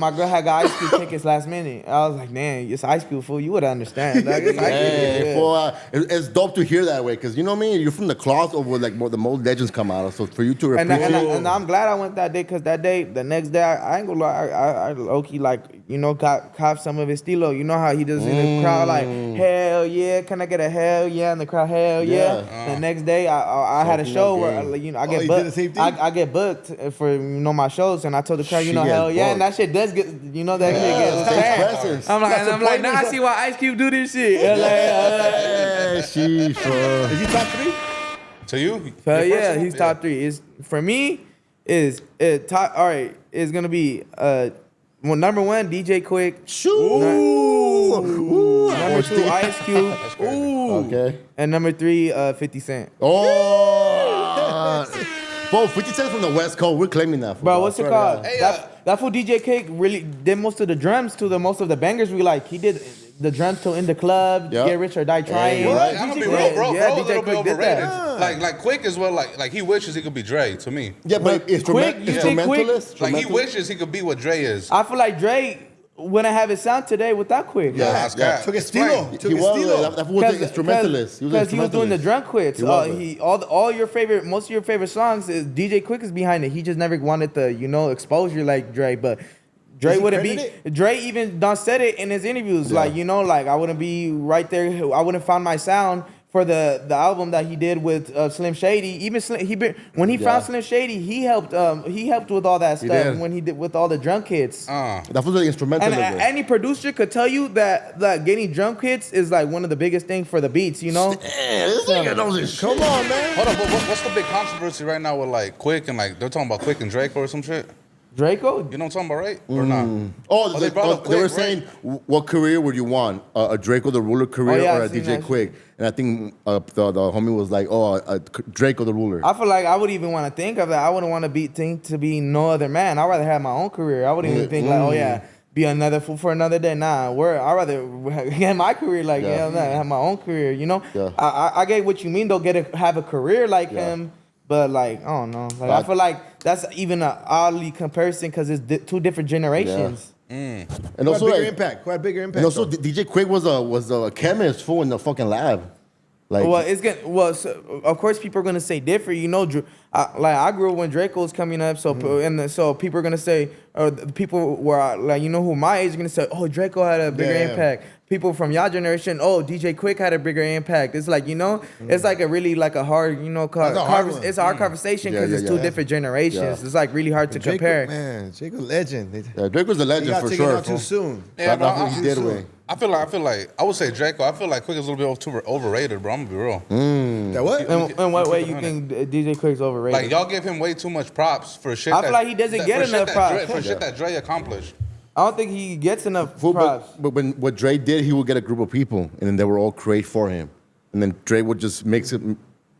My girl had got Ice Cube tickets last minute. I was like, man, it's Ice Cube, fool. You would understand. Like, it's Ice Cube. Yeah, fool, it's dope to hear that way because you know what I mean. You're from the cloth of where like the most legends come out of. So for you to appreciate, and I'm glad I went that day because that day, the next day, I ain't gonna lie, I low key like cop some of his estilo. You know how he does in the crowd like hell yeah, can I get a hell yeah in the crowd hell yeah. The next day I had a show where I get booked. I get booked for my shows and I told the crowd hell yeah, and that shit does get that shit gets I'm like now I see why Ice Cube do this shit. Is he top 3? To you? Hell yeah, he's top 3. Is for me is top. All right, it's gonna be number 1 DJ Quik. Number 2 Ice Cube. Okay. And number 3 50 Cent. Bro, 50 Cent from the West Coast. We're claiming that. Bro, what's it called? That fool DJ Quik really did most of the drums to most of the bangers we like. He did the drums to In the Club, Get Rich or Die Trying. I'm gonna be real, bro. Yeah, Bro's a little DJ bit Quik did overrated. that. Like Quik is what like he wishes he could be Dre to me. Yeah, but instrumentalist. Like he wishes he could be what Dre is. I feel like Dre wouldn't have his sound today without Quik. Took his estilo. He was an instrumentalist. Because he was doing the drum quits. Most of your favorite songs is DJ Quik is behind it. He just never wanted the exposure like Dre, but Dre wouldn't be. Dre even done said it in his interviews, like I wouldn't be right there. I wouldn't find my sound for the album that he did with Slim Shady. Even when he found Slim Shady, he helped with all that stuff when he did with all the drum kits. That was the instrumental. And any producer could tell you that getting drum kits is like one of the biggest things for the beats. This nigga knows his shit. Come on, man. Hold on, but what's the big controversy right now with like Quik and like they're talking about Quik and Draco or some shit? Draco? You know what I'm talking about, right? Or not? They were saying, what career would you want? A Draco the Ruler career or a DJ Quik? And I think the homie was like, Draco the Ruler. I feel like I would even want to think of that. I wouldn't want to be no other man. I'd rather have my own career. I wouldn't even think be another fool for another day. Nah, I'd rather get my career have my own career, I get what you mean, though, have a career like him. But like, I don't know. Like, I feel like that's even an oddly comparison because it's 2 different generations. And also quite bigger impact. And also, DJ Quik was a chemist in the fucking lab. Like, of course, people are gonna say different. I grew up when Draco was coming up, so so people are gonna say, or people were like, who my age are gonna say, oh, Draco had a bigger impact. People from your generation, DJ Quik had a bigger impact. It's like it's like a really like a hard it's a hard conversation because it's 2 different generations. It's like really hard to compare. Man, Draco's a legend. Draco's a legend for sure. Out too soon. Yeah, I feel like I would say Draco. I feel like Quik is a little bit too overrated, bro. I'm gonna be real. That what? In what way you think DJ Quik's overrated? Like y'all give him way too much props for shit. I feel like he doesn't get enough props for shit that Dre accomplished. I don't think he gets enough props. But when what Dre did, he would get a group of people, and then they were all create for him, and then Dre would just mix it,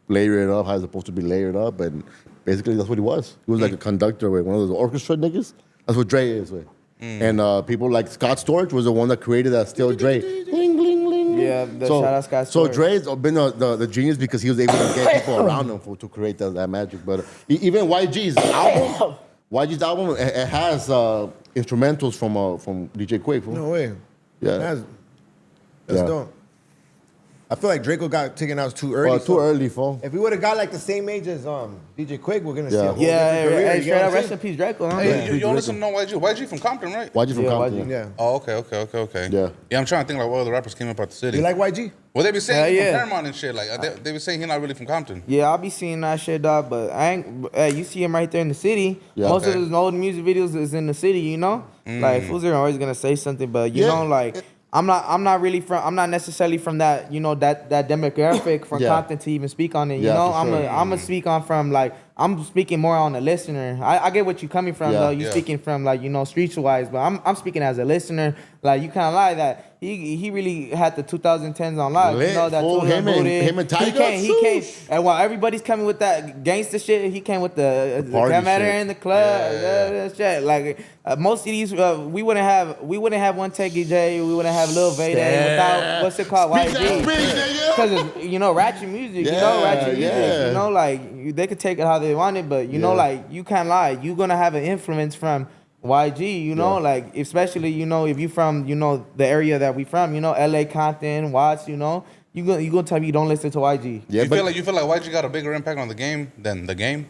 layer it up how it's supposed to be layered up, and basically that's what he was. He was like a conductor, one of those orchestra niggas. That's what Dre is, And people like Scott Storch was the one that created that Still Dre. Ling, ling, ling. Yeah, shout out Scott Storch. So Dre's been the genius because he was able to get people around him to create that magic. But even YG's album, it has instrumentals from DJ Quik. No way. Yeah. That's dope. I feel like Draco got taken out too early. Too early, fool. If we would have got like the same age as DJ Quik, we're gonna see a whole different career. Hey, straight up, rest in peace, Draco. Huh? Hey, you don't listen to no YG. YG from Compton, right? YG from Compton. Yeah. Oh, okay. Yeah. Yeah, I'm trying to think like what other rappers came up out the city. You like YG? Well, they be saying he's from Paramount and shit. Like they be saying he's not really from Compton. Yeah, I'll be seeing that shit, dog. But you see him right there in the city. Yeah. Most of his old music videos is in the city. Like fools are always gonna say something, but I'm not necessarily from that, that demographic from Compton to even speak on it. I'm gonna speak on from like, I'm speaking more on the listener. I get what you're coming from though. You're speaking from like, streets wise, but I'm speaking as a listener. Like you can't lie that he really had the 2010s on live. That him and Tiger. He came, and while everybody's coming with that gangster shit, he came with the come at her in the club, shit. Like most of these, we wouldn't have one Teggy J, we wouldn't have Lil Veda without what's it called, YG, because it's ratchet music, ratchet music, like they could take it how they want it, but like you can't lie, you're gonna have an influence from YG, you know, like especially, you know, if you from, you know, the area that we from, you know, LA, Compton, Watts, you know, you gonna tell me you don't listen to YG. Yeah, you feel like YG got a bigger impact on the game than the game?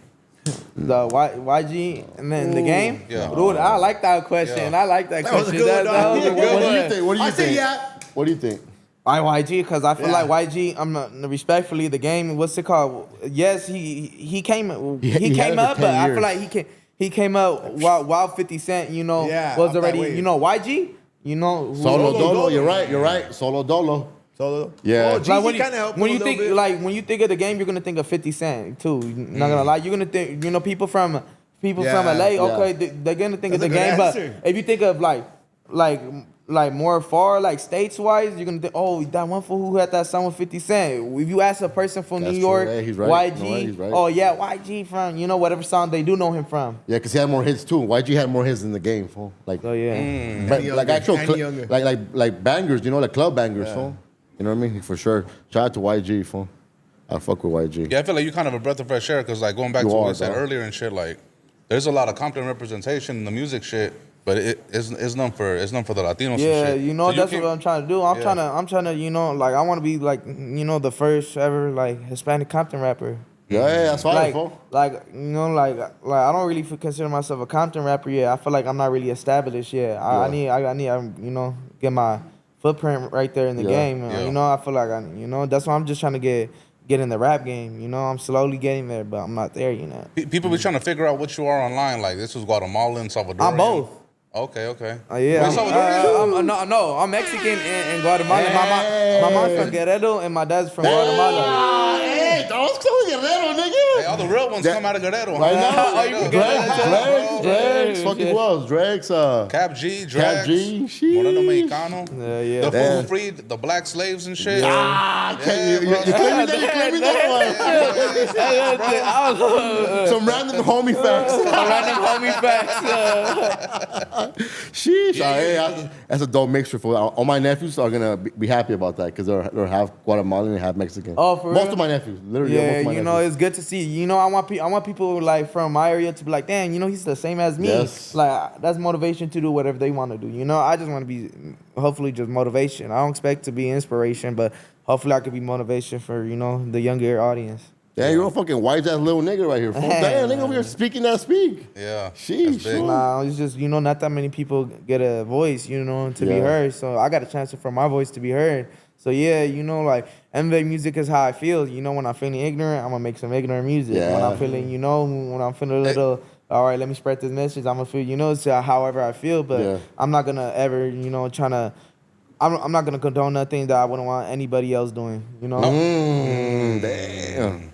The YG and then the game? Yeah. Dude, I like that question. Yeah. I like that That was a question. good one, That dog. was a What good What do you one. think? What do you I say think? yeah. What do you think? I YG because I feel Yeah. like YG. I'm not, respectfully the game. What's it called? Yes, he came He had came it for up, 10 but I years. feel like he came up while 50 Cent, you know, Yeah, was off that already, wave. you know, YG, you know, Solo Dolo. Dolo. You're right. Solo Dolo. Solo. Yeah. Oh, Like, Jeezy when kind of helped when him you a think little bit. like when you think of the game, you're gonna think of 50 Cent too. You're not gonna lie, you're gonna think, you know, people from Yeah, LA. yeah. Okay, they're gonna think of That's the a good game, answer. but if you think of like more far, like states wise, you're gonna think, oh, that one fool who had that song with 50 Cent. If you ask a person from That's New true. York, Yeah, he's right. YG, No, he's right. oh yeah, YG from, you know, whatever song they do know him from. Yeah, because he had more hits too. YG had more hits in the game, fool. Like, So yeah. but, And like younger, actual, and younger. like bangers, you know, like club bangers, fool. You know what I mean? For sure. Shout out to YG, fool. I fuck with YG. Yeah, I feel like you kind of a breath of fresh air because, like, going back You to what are, we said dog. earlier and shit, like, there's a lot of Compton representation in the music shit, but it's none for the Latinos. Yeah, and shit. you know, So that's can't- what I'm trying to do. I'm trying to, you know, like I want to be like, you know, the first ever like Hispanic Compton rapper. Yeah, that's fine, Like, fool. like you know, like I don't really consider myself a Compton rapper yet. I feel like I'm not really established yet. I need, you know, get my footprint right there in the Yeah. game. Yeah. You know, I feel like you know, that's why I'm just trying to get in the rap game. You know, I'm slowly getting there, but I'm not there. You know, People be trying to figure out what you are online. Like, this was Guatemalan, Salvadorian. I'm both. Okay. Yeah, Wait, Salvadorian? no, I'm Mexican and Guatemalan. My mom's from Guerrero and my dad's from Guatemala. Hey, don't call Guerrero, nigga. Hey, all the real ones come out of Guerrero. Right now, Oh, you forget that? Dregs, fucking who else? Dregs, Cap G, Cap Drax, G, sheesh. Moreno Mexicano. Yeah. The fool Damn. who freed the black slaves and shit. Ah, Yeah, can you bro. claiming that one? Some random homie facts. Sheesh. Hey, that's a dope mixture for all my nephews are gonna be happy about that because they're half Guatemalan and half Mexican. Oh, for most real? of my nephews, literally. Yeah, most of my you know, nephews. it's good to see. You know, I want people like from my area to be like, damn, you know, he's the same as me. Yes. Like that's motivation to do whatever they want to do. You know, I just want to be, hopefully, just motivation. I don't expect to be inspiration, but hopefully, I could be motivation for the younger audience. Yeah, you're a fucking white ass little nigga right here. Fool. Damn, nigga over here speaking that speak. Yeah. Sheesh. That's big. fool. Nah, it's just not that many people get a voice, to be Yeah. heard. So I got a chance for my voice to be heard. So yeah, like MV music is how I feel. When I'm feeling ignorant, I'm gonna make some ignorant music. When Yeah. I'm feeling, when I'm feeling a little, all right, let me spread this message. I'm gonna feel, it's however I feel. But Yeah. I'm not gonna ever, I'm not gonna condone nothing that I wouldn't want anybody else doing. Damn.